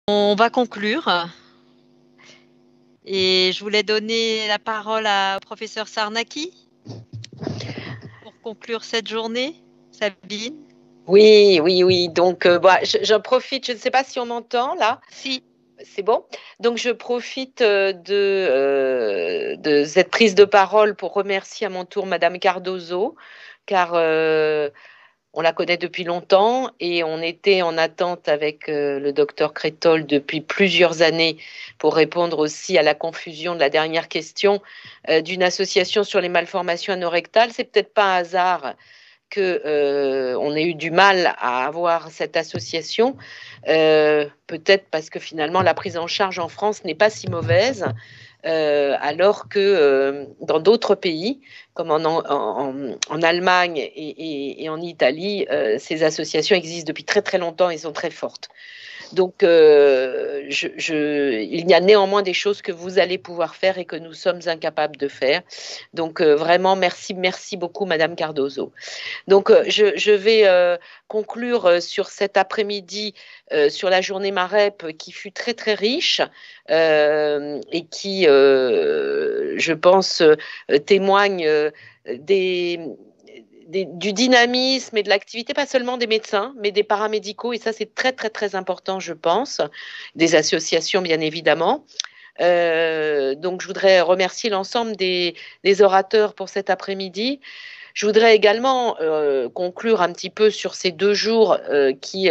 On va conclure et je voulais donner la parole au professeur Sarnaki pour conclure cette journée. Sabine? Oui, oui, oui. Donc, j'en profite. Je ne sais pas si on m'entend là. Si. C'est bon. Donc, je profite de cette prise de parole pour remercier à mon tour Madame Cardozo, car on la connaît depuis longtemps et on était en attente avec le docteur Crétol depuis plusieurs années pour répondre aussi à la confusion de la dernière question d'une association sur les malformations anorectales. C'est peut-être pas un hasard que on ait eu du mal à avoir cette association, peut-être parce que finalement la prise en charge en France n'est pas si mauvaise, alors que dans d'autres pays, comme en Allemagne et en Italie, ces associations existent depuis très très longtemps et sont très fortes. Donc, il y a néanmoins des choses que vous allez pouvoir faire et que nous sommes incapables de faire. Donc, vraiment, merci, merci beaucoup, Madame Cardozo. Donc, je vais conclure sur cet après-midi, sur la journée MAREP qui fut très, très riche et qui, je pense, témoigne des, du dynamisme et de l'activité, pas seulement des médecins, mais des paramédicaux. Et ça, c'est très, très, très important, je pense. Des associations, bien évidemment. Donc, je voudrais remercier l'ensemble des orateurs pour cet après-midi. Je voudrais également conclure un petit peu sur ces 2 jours qui,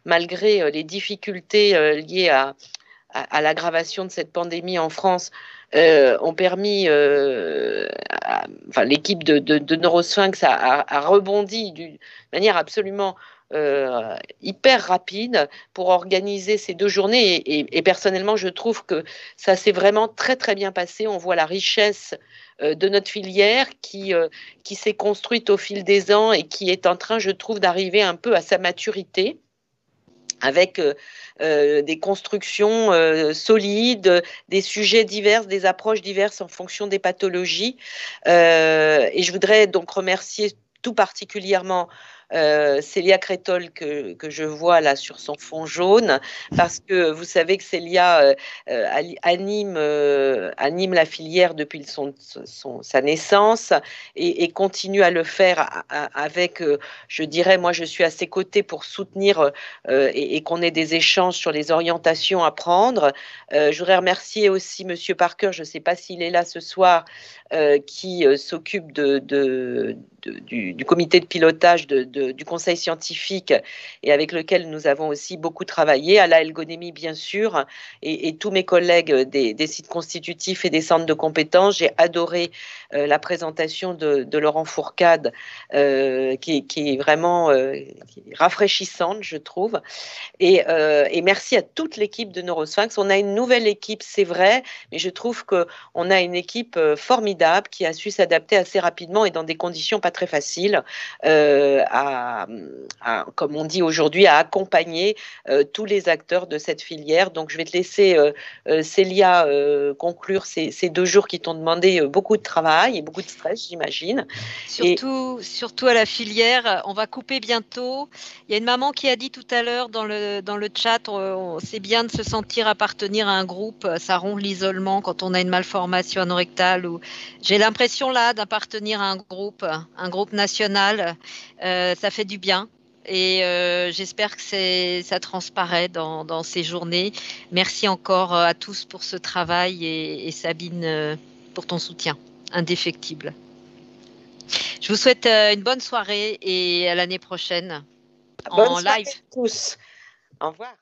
malgré les difficultés liées à l'aggravation de cette pandémie en France, ont permis, enfin, l'équipe de Neurosphinx a rebondi d'une manière absolument hyper rapide pour organiser ces 2 journées. Et personnellement, je trouve que ça s'est vraiment très, très bien passé. On voit la richesse de notre filière qui s'est construite au fil des ans et qui est en train, je trouve, d'arriver un peu à sa maturité avec des constructions solides, des sujets divers, des approches diverses en fonction des pathologies. Et je voudrais donc remercier tout particulièrement Célia Crétol que je vois là sur son fond jaune, parce que vous savez que Célia anime la filière depuis sa naissance et continue à le faire avec, je dirais, moi je suis à ses côtés pour soutenir et qu'on ait des échanges sur les orientations à prendre. Je voudrais remercier aussi Monsieur Parker, je ne sais pas s'il est là ce soir, qui s'occupe du comité de pilotage du conseil scientifique et avec lequel nous avons aussi beaucoup travaillé, Ala Elgonemi bien sûr, et tous mes collègues des sites constitutifs et des centres de compétences. J'ai adoré la présentation de Laurent Fourcade, qui est vraiment rafraîchissante, je trouve. Et merci à toute l'équipe de Neurosphinx. On a une nouvelle équipe, c'est vrai, mais je trouve qu'on a une équipe formidable qui a su s'adapter assez rapidement et dans des conditions pas très faciles comme on dit aujourd'hui, à accompagner tous les acteurs de cette filière. Donc, je vais te laisser, Célia, conclure ces 2 jours qui t'ont demandé beaucoup de travail et beaucoup de stress, j'imagine. Et Surtout à la filière, on va couper bientôt. Il y a une maman qui a dit tout à l'heure dans le chat, c'est bien de se sentir appartenir à un groupe, ça rompt l'isolement quand on a une malformation anorectale. J'ai l'impression là d'appartenir à un groupe national, ça fait du bien. Et j'espère que ça transparaît dans ces journées. Merci encore à tous pour ce travail et Sabine pour ton soutien indéfectible. Je vous souhaite une bonne soirée et à l'année prochaine bonne en soirée live. à tous. Au revoir.